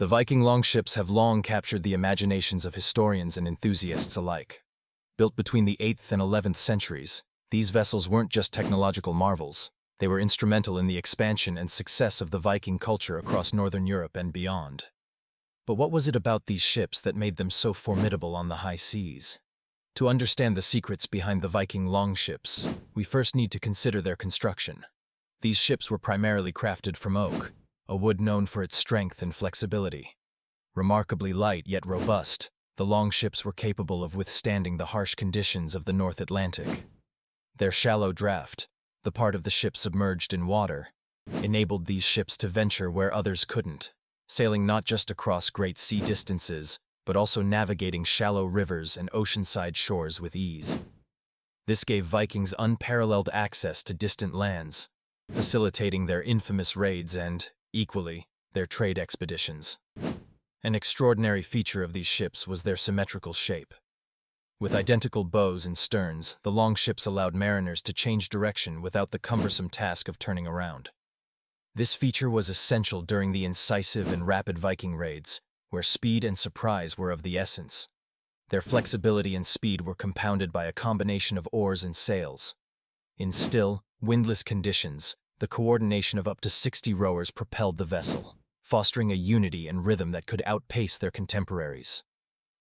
The Viking longships have long captured the imaginations of historians and enthusiasts alike. Built between the 8th and 11th centuries, these vessels weren't just technological marvels. They were instrumental in the expansion and success of the Viking culture across northern Europe and beyond. But what was it about these ships that made them so formidable on the high seas? To understand the secrets behind the Viking longships, we first need to consider their construction. These ships were primarily crafted from oak, a wood known for its strength and flexibility. Remarkably light yet robust, the longships were capable of withstanding the harsh conditions of the North Atlantic. Their shallow draft, the part of the ship submerged in water, enabled these ships to venture where others couldn't, sailing not just across great sea distances, but also navigating shallow rivers and oceanside shores with ease. This gave Vikings unparalleled access to distant lands, facilitating their infamous raids and, equally, their trade expeditions. An extraordinary feature of these ships was their symmetrical shape. With identical bows and sterns, the longships allowed mariners to change direction without the cumbersome task of turning around. This feature was essential during the incisive and rapid Viking raids, where speed and surprise were of the essence. Their flexibility and speed were compounded by a combination of oars and sails. In still, windless conditions, the coordination of up to 60 rowers propelled the vessel, fostering a unity and rhythm that could outpace their contemporaries.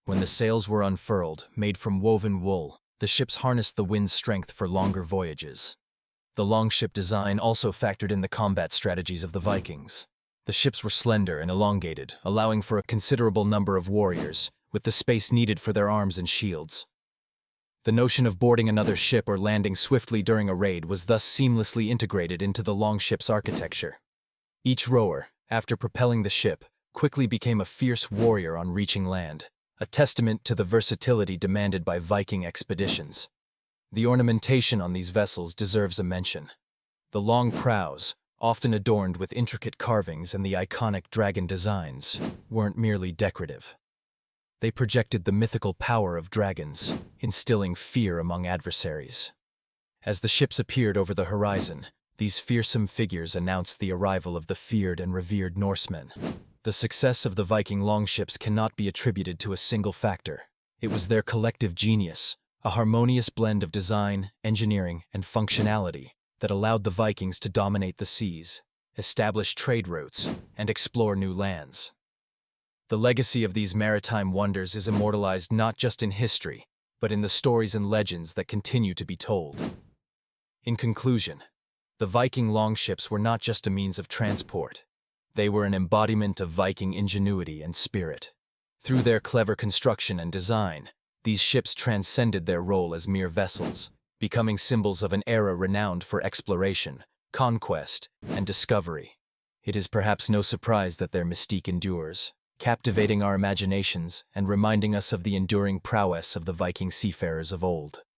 When the sails were unfurled, made from woven wool, the ships harnessed the wind's strength for longer voyages. The longship design also factored in the combat strategies of the Vikings. The ships were slender and elongated, allowing for a considerable number of warriors, with the space needed for their arms and shields. The notion of boarding another ship or landing swiftly during a raid was thus seamlessly integrated into the longship's architecture. Each rower, after propelling the ship, quickly became a fierce warrior on reaching land, a testament to the versatility demanded by Viking expeditions. The ornamentation on these vessels deserves a mention. The long prows, often adorned with intricate carvings and the iconic dragon designs, weren't merely decorative. They projected the mythical power of dragons, instilling fear among adversaries. As the ships appeared over the horizon, these fearsome figures announced the arrival of the feared and revered Norsemen. The success of the Viking longships cannot be attributed to a single factor. It was their collective genius, a harmonious blend of design, engineering, and functionality that allowed the Vikings to dominate the seas, establish trade routes, and explore new lands. The legacy of these maritime wonders is immortalized not just in history, but in the stories and legends that continue to be told. In conclusion, the Viking longships were not just a means of transport. They were an embodiment of Viking ingenuity and spirit. Through their clever construction and design, these ships transcended their role as mere vessels, becoming symbols of an era renowned for exploration, conquest, and discovery. It is perhaps no surprise that their mystique endures, captivating our imaginations and reminding us of the enduring prowess of the Viking seafarers of old.